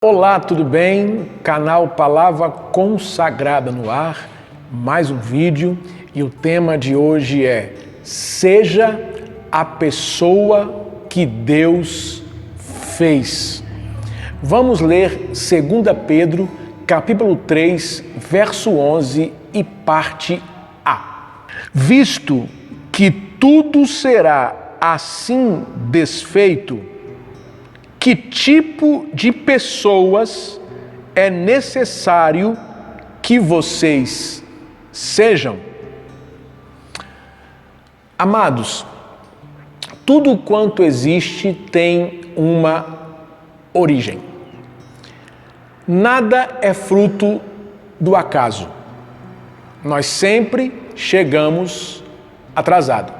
Olá, tudo bem? Canal Palavra Consagrada no ar, mais um vídeo e o tema de hoje é: seja a pessoa que Deus fez. Vamos ler 2 Pedro, capítulo 3, verso 11 e parte A. Visto que tudo será assim desfeito, que tipo de pessoas é necessário que vocês sejam? Amados, tudo quanto existe tem uma origem. Nada é fruto do acaso. Nós sempre chegamos atrasado,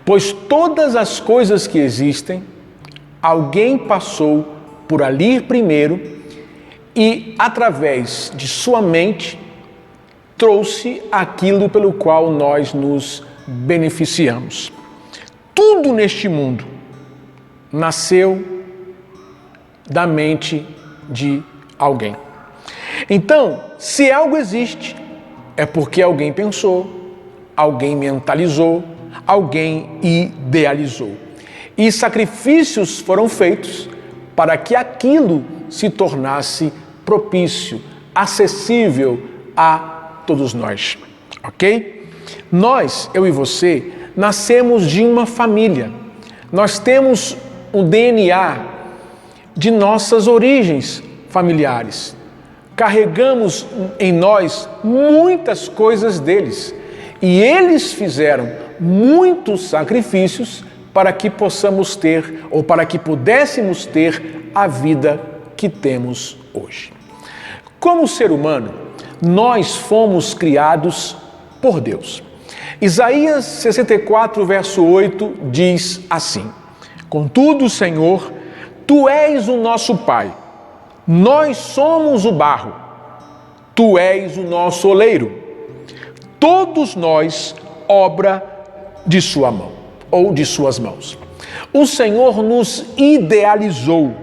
pois todas as coisas que existem, alguém passou por ali primeiro e, através de sua mente, trouxe aquilo pelo qual nós nos beneficiamos. Tudo neste mundo nasceu da mente de alguém. Então, se algo existe, é porque alguém pensou, alguém mentalizou, alguém idealizou. E sacrifícios foram feitos para que aquilo se tornasse propício, acessível a todos nós, ok? Nós, eu e você, nascemos de uma família. Nós temos um DNA de nossas origens familiares. Carregamos em nós muitas coisas deles. E eles fizeram muitos sacrifícios para que possamos ter, ou para que pudéssemos ter, a vida que temos hoje. Como ser humano, nós fomos criados por Deus. Isaías 64, verso 8, diz assim: Contudo, Senhor, Tu és o nosso Pai, nós somos o barro, Tu és o nosso oleiro, todos nós, obra de Sua mão, ou de suas mãos. O Senhor nos idealizou.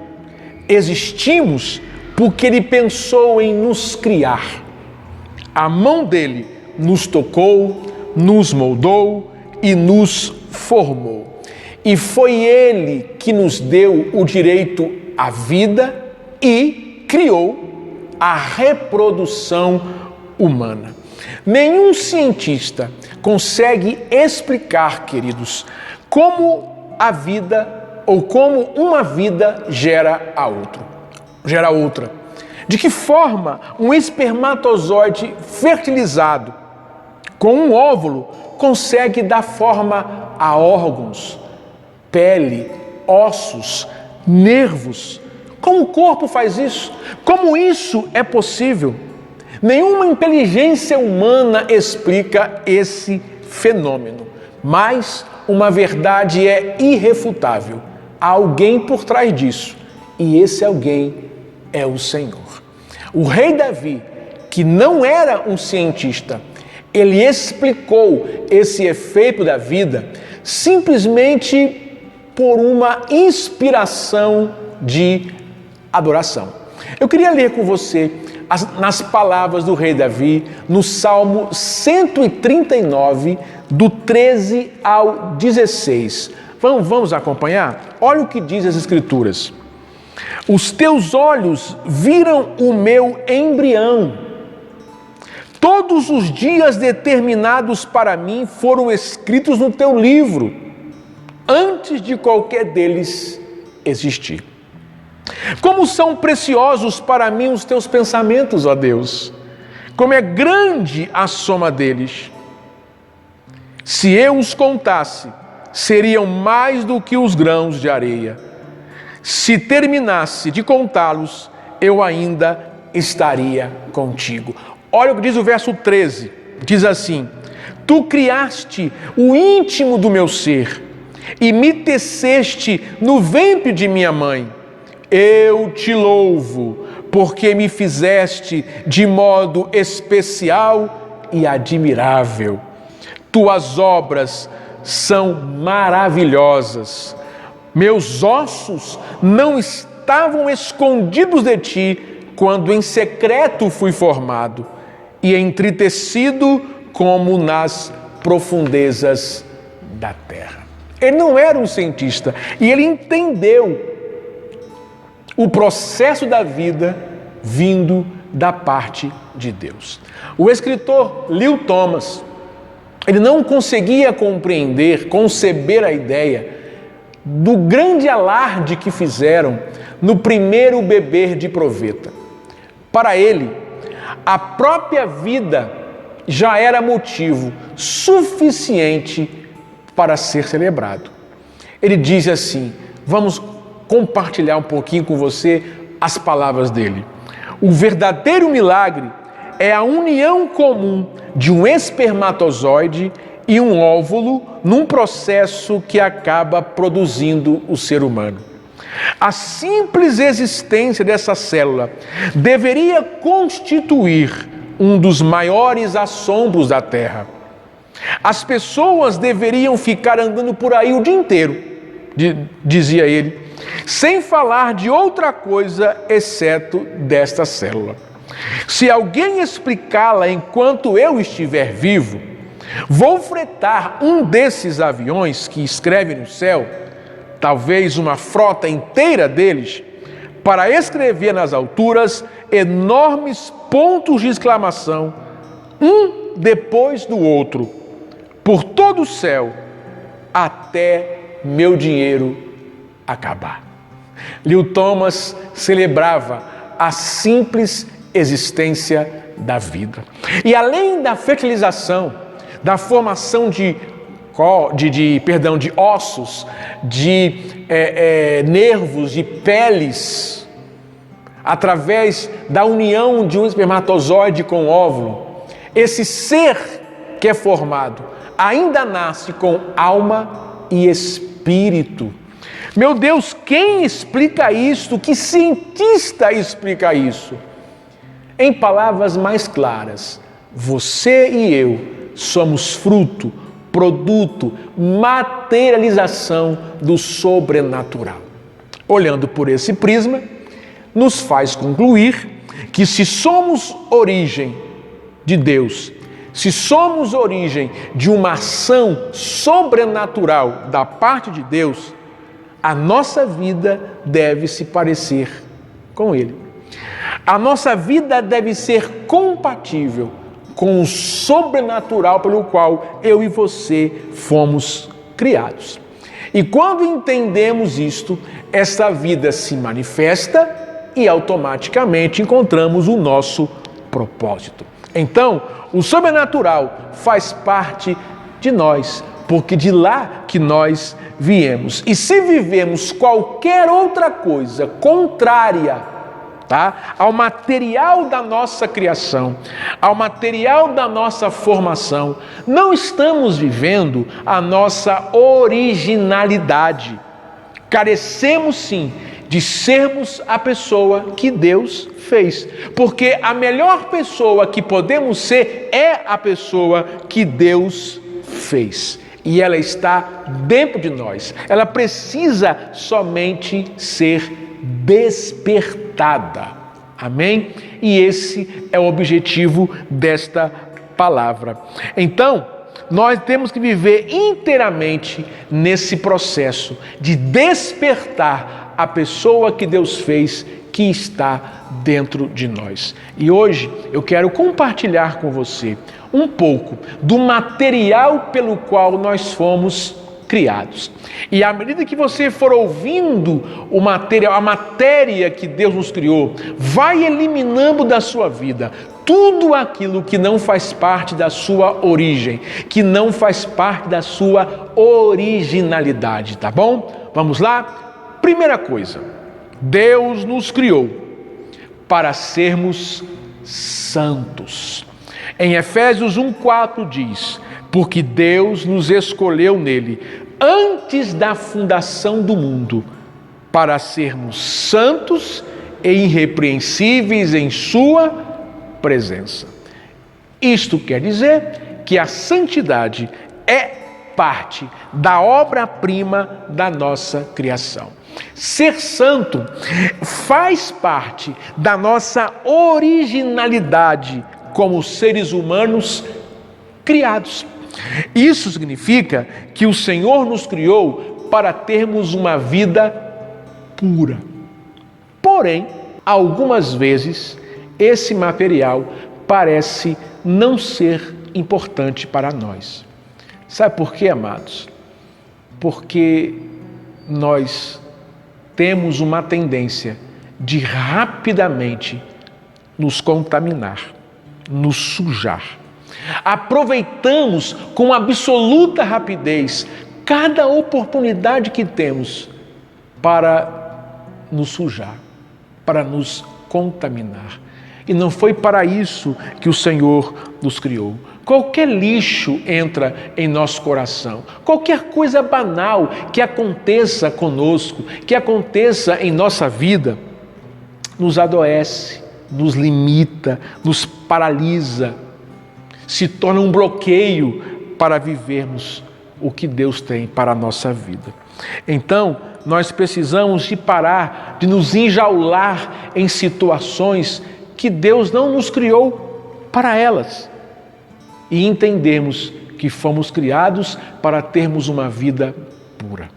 Existimos porque Ele pensou em nos criar. A mão dele nos tocou, nos moldou e nos formou. E foi Ele que nos deu o direito à vida e criou a reprodução humana. Nenhum cientista consegue explicar, queridos, como a vida ou como uma vida gera outra. De que forma um espermatozoide fertilizado com um óvulo consegue dar forma a órgãos, pele, ossos, nervos? Como o corpo faz isso? Como isso é possível? Nenhuma inteligência humana explica esse fenômeno, mas uma verdade é irrefutável. Há alguém por trás disso, e esse alguém é o Senhor. O rei Davi, que não era um cientista, ele explicou esse efeito da vida simplesmente por uma inspiração de adoração. Eu queria ler com você nas palavras do rei Davi, no Salmo 139, do 13 ao 16. Vamos acompanhar? Olha o que diz as Escrituras. Os teus olhos viram o meu embrião. Todos os dias determinados para mim foram escritos no teu livro, antes de qualquer deles existir. Como são preciosos para mim os teus pensamentos, ó Deus! Como é grande a soma deles! Se eu os contasse, seriam mais do que os grãos de areia. Se terminasse de contá-los, eu ainda estaria contigo. Olha o que diz o verso 13. Diz assim: Tu criaste o íntimo do meu ser e me teceste no ventre de minha mãe. Eu te louvo, porque me fizeste de modo especial e admirável. Tuas obras são maravilhosas. Meus ossos não estão estavam escondidos de ti, quando em secreto fui formado e entritecido como nas profundezas da terra. Ele não era um cientista e ele entendeu o processo da vida vindo da parte de Deus. O escritor Leo Thomas, ele não conseguia conceber a ideia do grande alarde que fizeram no primeiro beber de proveta. Para ele, a própria vida já era motivo suficiente para ser celebrado. Ele diz assim, vamos compartilhar um pouquinho com você as palavras dele. O verdadeiro milagre é a união comum de um espermatozoide e um óvulo num processo que acaba produzindo o ser humano. A simples existência dessa célula deveria constituir um dos maiores assombros da Terra. As pessoas deveriam ficar andando por aí o dia inteiro, dizia ele, sem falar de outra coisa exceto desta célula. Se alguém explicá-la enquanto eu estiver vivo, vou fretar um desses aviões que escreve no céu, talvez uma frota inteira deles, para escrever nas alturas enormes pontos de exclamação, um depois do outro, por todo o céu, até meu dinheiro acabar. Leo Thomas celebrava a simples existência da vida. E além da fertilização, da formação de ossos, de nervos, de peles, através da união de um espermatozoide com óvulo, esse ser que é formado ainda nasce com alma e espírito. Meu Deus, quem explica isso? Que cientista explica isso? Em palavras mais claras, você e eu somos fruto, produto, materialização do sobrenatural. Olhando por esse prisma, nos faz concluir que se somos origem de Deus, se somos origem de uma ação sobrenatural da parte de Deus, a nossa vida deve se parecer com Ele. A nossa vida deve ser compatível com o sobrenatural pelo qual eu e você fomos criados. E quando entendemos isto, essa vida se manifesta e automaticamente encontramos o nosso propósito. Então, o sobrenatural faz parte de nós, porque de lá que nós viemos. E se vivemos qualquer outra coisa contrária, ao material da nossa criação, ao material da nossa formação, não estamos vivendo a nossa originalidade. Carecemos sim de sermos a pessoa que Deus fez, porque a melhor pessoa que podemos ser é a pessoa que Deus fez. E ela está dentro de nós. Ela precisa somente ser despertada. Amém? E esse é o objetivo desta palavra. Então, nós temos que viver inteiramente nesse processo de despertar a pessoa que Deus fez, que está dentro de nós. E hoje eu quero compartilhar com você um pouco do material pelo qual nós fomos criados. E à medida que você for ouvindo o material, a matéria que Deus nos criou, vai eliminando da sua vida tudo aquilo que não faz parte da sua origem, que não faz parte da sua originalidade, tá bom? Vamos lá? Primeira coisa, Deus nos criou para sermos santos. Em Efésios 1:4 diz: porque Deus nos escolheu nele antes da fundação do mundo para sermos santos e irrepreensíveis em sua presença. Isto quer dizer que a santidade é parte da obra-prima da nossa criação. Ser santo faz parte da nossa originalidade como seres humanos criados. Isso significa que o Senhor nos criou para termos uma vida pura. Porém, algumas vezes, esse material parece não ser importante para nós. Sabe por quê, amados? Porque nós temos uma tendência de rapidamente nos contaminar, nos sujar. Aproveitamos com absoluta rapidez cada oportunidade que temos para nos sujar, para nos contaminar. E não foi para isso que o Senhor nos criou. Qualquer lixo entra em nosso coração. Qualquer coisa banal que aconteça conosco, que aconteça em nossa vida, nos adoece, nos limita, nos paralisa, se torna um bloqueio para vivermos o que Deus tem para a nossa vida. Então, nós precisamos de parar de nos enjaular em situações que Deus não nos criou para elas e entendermos que fomos criados para termos uma vida pura.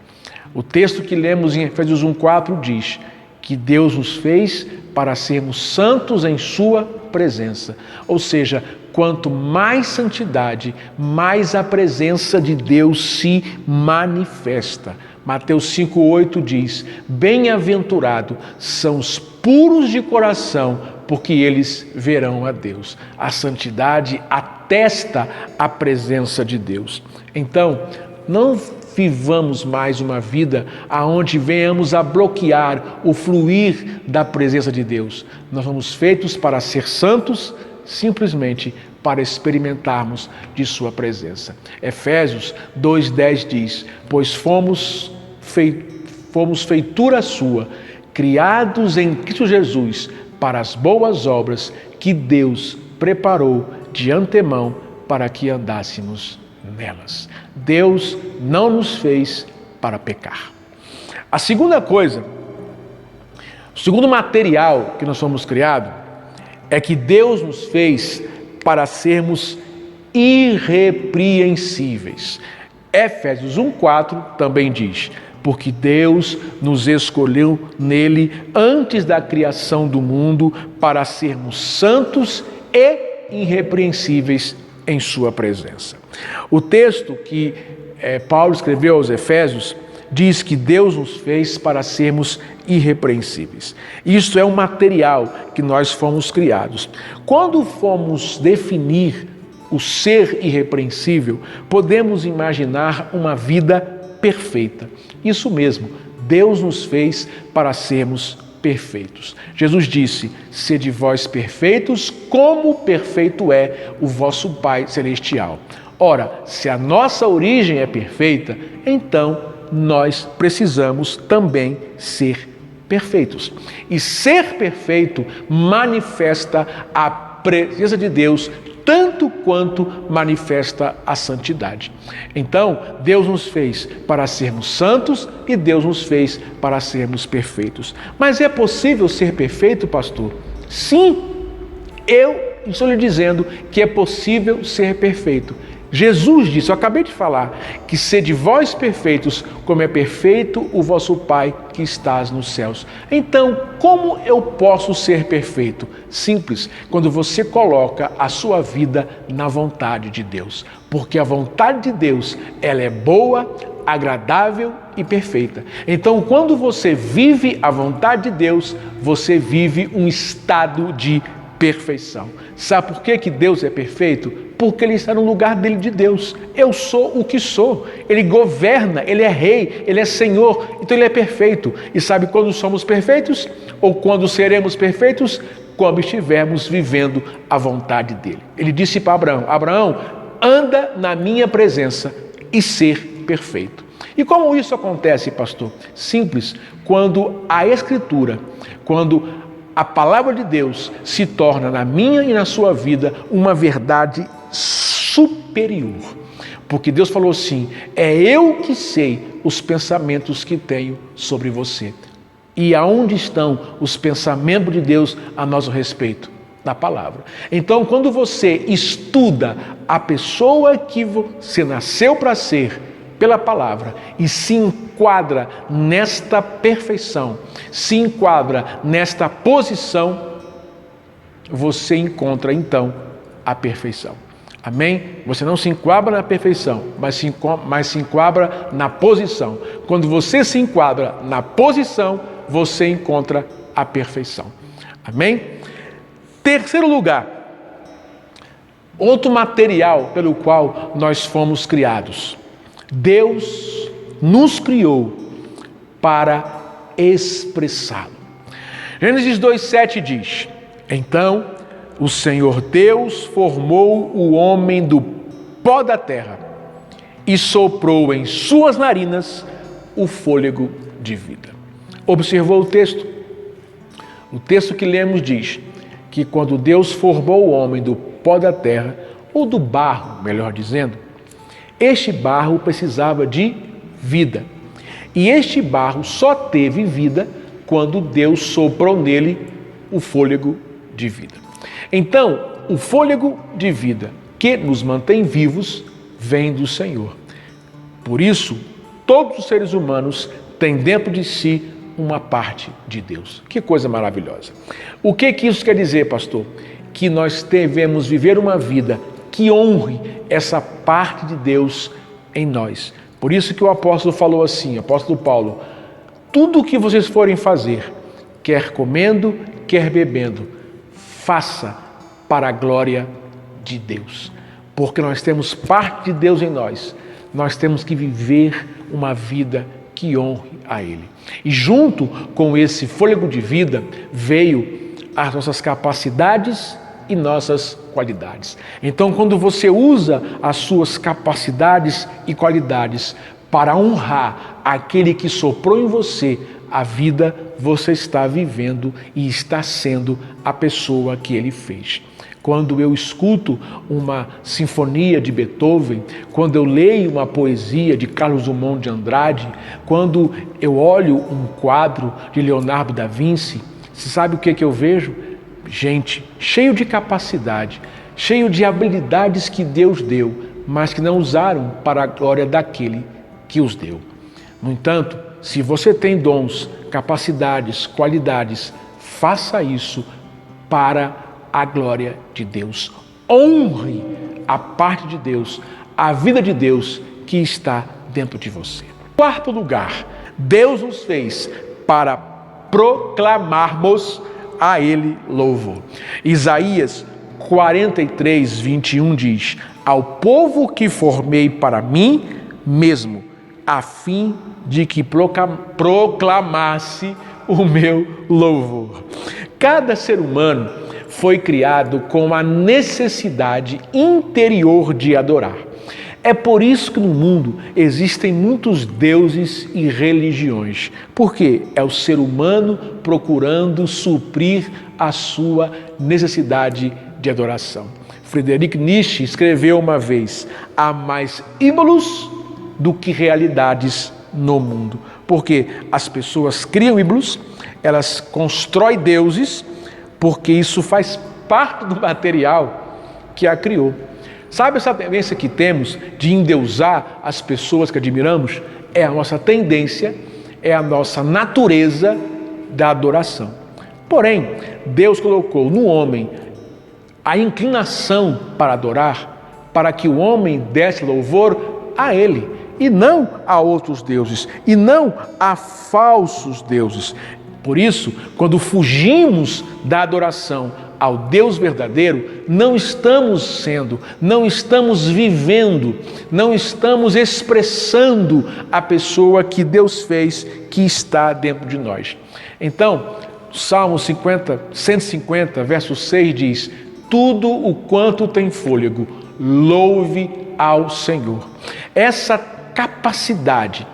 O texto que lemos em Efésios 1:4 diz que Deus nos fez para sermos santos em sua presença. Ou seja, quanto mais santidade, mais a presença de Deus se manifesta. Mateus 5:8 diz: bem-aventurado são os puros de coração, porque eles verão a Deus. A santidade atesta a presença de Deus. Então, não vivamos mais uma vida aonde venhamos a bloquear o fluir da presença de Deus. Nós fomos feitos para ser santos, simplesmente para experimentarmos de sua presença. Efésios 2:10 diz: pois fomos feitura sua, criados em Cristo Jesus para as boas obras que Deus preparou de antemão para que andássemos nelas. Deus não nos fez para pecar. A segunda coisa, o segundo material que nós fomos criados, é que Deus nos fez para sermos irrepreensíveis. Efésios 1:4 também diz: porque Deus nos escolheu nele antes da criação do mundo para sermos santos e irrepreensíveis em sua presença. O texto que Paulo escreveu aos Efésios diz que Deus nos fez para sermos irrepreensíveis. Isso é um material que nós fomos criados. Quando fomos definir o ser irrepreensível, podemos imaginar uma vida perfeita. Isso mesmo, Deus nos fez para sermos perfeitos. Jesus disse: sede vós perfeitos, como perfeito é o vosso Pai Celestial. Ora, se a nossa origem é perfeita, então nós precisamos também ser perfeitos. E ser perfeito manifesta a presença de Deus, tanto quanto manifesta a santidade. Então, Deus nos fez para sermos santos e Deus nos fez para sermos perfeitos. Mas é possível ser perfeito, pastor? Sim, eu estou lhe dizendo que é possível ser perfeito. Jesus disse, eu acabei de falar, que sede vós perfeitos, como é perfeito o vosso Pai que estás nos céus. Então, como eu posso ser perfeito? Simples, quando você coloca a sua vida na vontade de Deus. Porque a vontade de Deus, ela é boa, agradável e perfeita. Então, quando você vive a vontade de Deus, você vive um estado de perfeição. Sabe por que Deus é perfeito? Porque Ele está no lugar dele de Deus. Eu sou o que sou. Ele governa, Ele é rei, Ele é Senhor, então Ele é perfeito. E sabe quando somos perfeitos? Ou quando seremos perfeitos? Quando estivermos vivendo a vontade dEle. Ele disse para Abraão, Abraão, anda na minha presença e ser perfeito. E como isso acontece, pastor? Simples, quando a Escritura, quando a palavra de Deus se torna na minha e na sua vida uma verdade superior. Porque Deus falou assim, é eu que sei os pensamentos que tenho sobre você. E aonde estão os pensamentos de Deus a nosso respeito? Na palavra. Então, quando você estuda a pessoa que você nasceu para ser pela palavra e se enquadra nesta perfeição, se enquadra nesta posição, você encontra então a perfeição. Amém? Você não se enquadra na perfeição, mas se enquadra na posição. Quando você se enquadra na posição, você encontra a perfeição. Amém? Terceiro lugar, outro material pelo qual nós fomos criados. Deus nos criou para expressá-lo. Gênesis 2:7 diz: então o Senhor Deus formou o homem do pó da terra e soprou em suas narinas o fôlego de vida. Observou o texto? O texto que lemos diz que quando Deus formou o homem do pó da terra, ou do barro, melhor dizendo, este barro precisava de vida. E este barro só teve vida quando Deus soprou nele o fôlego de vida. Então, o fôlego de vida que nos mantém vivos vem do Senhor. Por isso, todos os seres humanos têm dentro de si uma parte de Deus. Que coisa maravilhosa. O que isso quer dizer, pastor? Que nós devemos viver uma vida que honre essa parte de Deus em nós. Por isso que o apóstolo falou assim, o apóstolo Paulo: tudo o que vocês forem fazer, quer comendo, quer bebendo, faça para a glória de Deus. Porque nós temos parte de Deus em nós. Nós temos que viver uma vida que honre a Ele. E junto com esse fôlego de vida veio as nossas capacidades e nossas qualidades. Então, quando você usa as suas capacidades e qualidades para honrar aquele que soprou em você a vida, você está vivendo e está sendo a pessoa que Ele fez. Quando eu escuto uma sinfonia de Beethoven, quando eu leio uma poesia de Carlos Drummond de Andrade, quando eu olho um quadro de Leonardo da Vinci, você sabe o que eu vejo? Gente cheio de capacidade, cheio de habilidades que Deus deu, mas que não usaram para a glória daquele que os deu. No entanto, se você tem dons, capacidades, qualidades, faça isso para a glória de Deus. Honre a parte de Deus, a vida de Deus que está dentro de você. Quarto lugar, Deus nos fez para proclamarmos a Ele louvor. Isaías 43:21 diz: ao povo que formei para mim mesmo, a fim de que proclamasse o meu louvor. Cada ser humano foi criado com a necessidade interior de adorar. É por isso que no mundo existem muitos deuses e religiões. Porque é o ser humano procurando suprir a sua necessidade de adoração. Friedrich Nietzsche escreveu uma vez: há mais ídolos do que realidades no mundo. Porque as pessoas criam ídolos, elas constroem deuses, porque isso faz parte do material que a criou. Sabe essa tendência que temos de endeusar as pessoas que admiramos? É a nossa tendência, é a nossa natureza da adoração. Porém, Deus colocou no homem a inclinação para adorar, para que o homem desse louvor a Ele, e não a outros deuses, e não a falsos deuses. Por isso, quando fugimos da adoração ao Deus verdadeiro, não estamos vivendo, não estamos expressando a pessoa que Deus fez, que está dentro de nós. Então, Salmo 150, verso 6 diz: tudo o quanto tem fôlego, louve ao Senhor. Essa capacidade,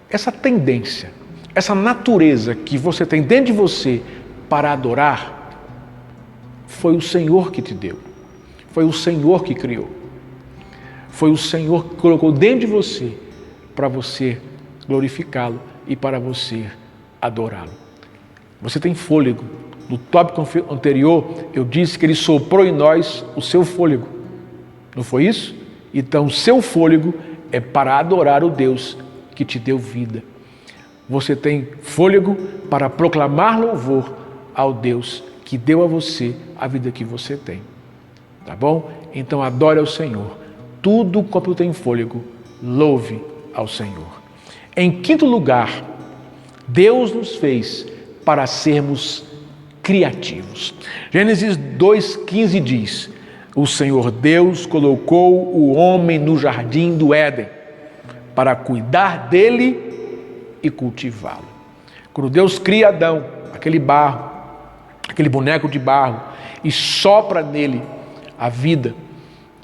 essa tendência, essa natureza que você tem dentro de você para adorar, foi o Senhor que te deu. Foi o Senhor que criou. Foi o Senhor que colocou dentro de você para você glorificá-lo e para você adorá-lo. Você tem fôlego. No tópico anterior, eu disse que ele soprou em nós o seu fôlego. Não foi isso? Então, o seu fôlego é para adorar o Deus que te deu vida. Você tem fôlego para proclamar louvor ao Deus que deu a você a vida que você tem. Tá bom? Então, adore ao Senhor. Tudo quanto tem fôlego, louve ao Senhor. Em quinto lugar, Deus nos fez para sermos criativos. Gênesis 2,15 diz: o Senhor Deus colocou o homem no jardim do Éden para cuidar dele e cultivá-lo. Quando Deus cria Adão, aquele barro, aquele boneco de barro, e sopra nele a vida,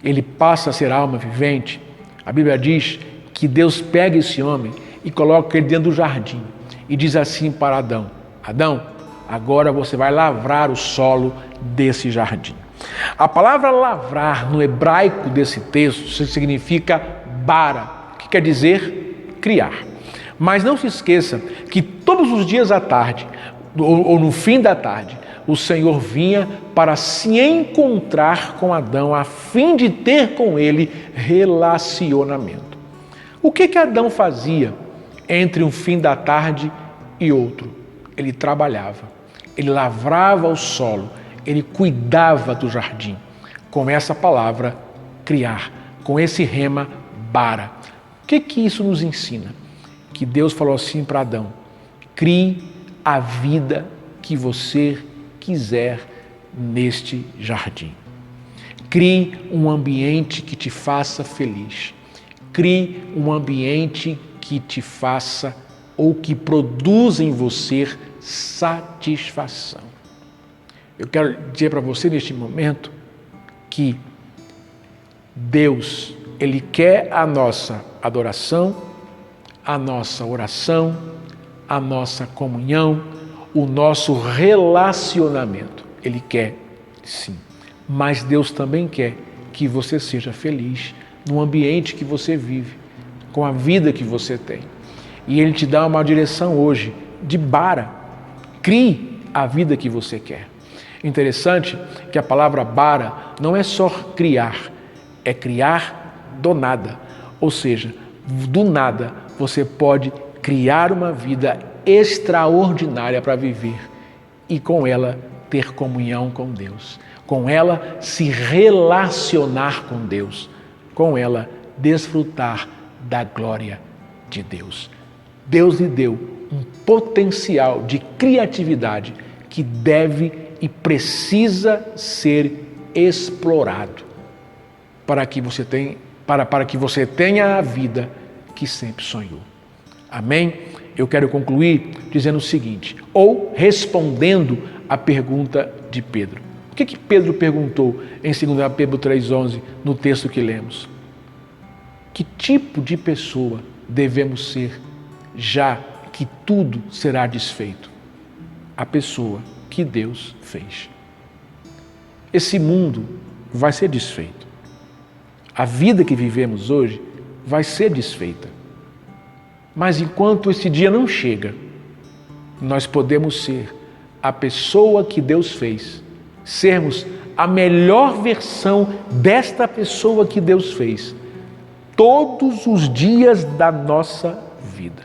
ele passa a ser alma vivente. A Bíblia diz que Deus pega esse homem e coloca ele dentro do jardim e diz assim para Adão: Adão, agora você vai lavrar o solo desse jardim. A palavra lavrar no hebraico desse texto significa bara, que quer dizer criar. Mas não se esqueça que todos os dias à tarde, ou no fim da tarde, o Senhor vinha para se encontrar com Adão, a fim de ter com ele relacionamento. O que Adão fazia entre um fim da tarde e outro? Ele trabalhava, ele lavrava o solo, ele cuidava do jardim. Com essa palavra, criar, com esse rema, bara. O que isso nos ensina? Que Deus falou assim para Adão: crie a vida que você quiser neste jardim. Crie um ambiente que te faça feliz. Crie um ambiente que te faça ou que produza em você satisfação. Eu quero dizer para você neste momento que Deus, Ele quer a nossa adoração, a nossa oração, a nossa comunhão, o nosso relacionamento. Ele quer, sim. Mas Deus também quer que você seja feliz no ambiente que você vive, com a vida que você tem. E Ele te dá uma direção hoje de bara. Crie a vida que você quer. Interessante que a palavra bara não é só criar, é criar do nada. Ou seja, do nada você pode criar uma vida extraordinária para viver e com ela ter comunhão com Deus, com ela se relacionar com Deus, com ela desfrutar da glória de Deus. Deus lhe deu um potencial de criatividade que deve e precisa ser explorado para que você tenha a vida que sempre sonhou. Amém? Eu quero concluir dizendo o seguinte, ou respondendo a pergunta de Pedro. O que Pedro perguntou em 2 Pedro 3,11, no texto que lemos? Que tipo de pessoa devemos ser, já que tudo será desfeito? A pessoa que Deus fez. Esse mundo vai ser desfeito. A vida que vivemos hoje vai ser desfeita. Mas enquanto esse dia não chega, nós podemos ser a pessoa que Deus fez, sermos a melhor versão desta pessoa que Deus fez, todos os dias da nossa vida.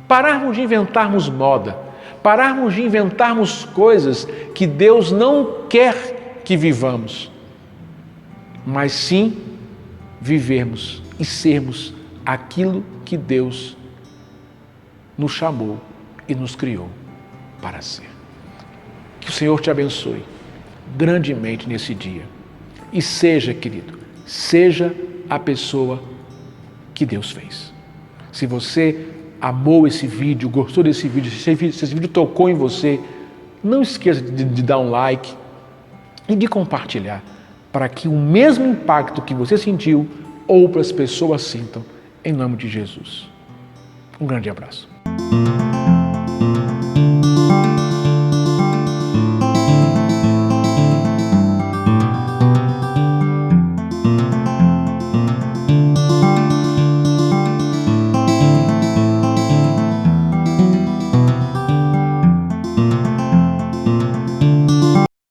Pararmos de inventarmos moda, pararmos de inventarmos coisas que Deus não quer que vivamos, mas sim vivermos e sermos aquilo que Deus nos chamou e nos criou para ser. Que o Senhor te abençoe grandemente nesse dia. E seja, querido, seja a pessoa que Deus fez. Se você amou esse vídeo, gostou desse vídeo, se esse vídeo tocou em você, não esqueça de dar um like e de compartilhar, para que o mesmo impacto que você sentiu, outras pessoas sintam, em nome de Jesus. Um grande abraço.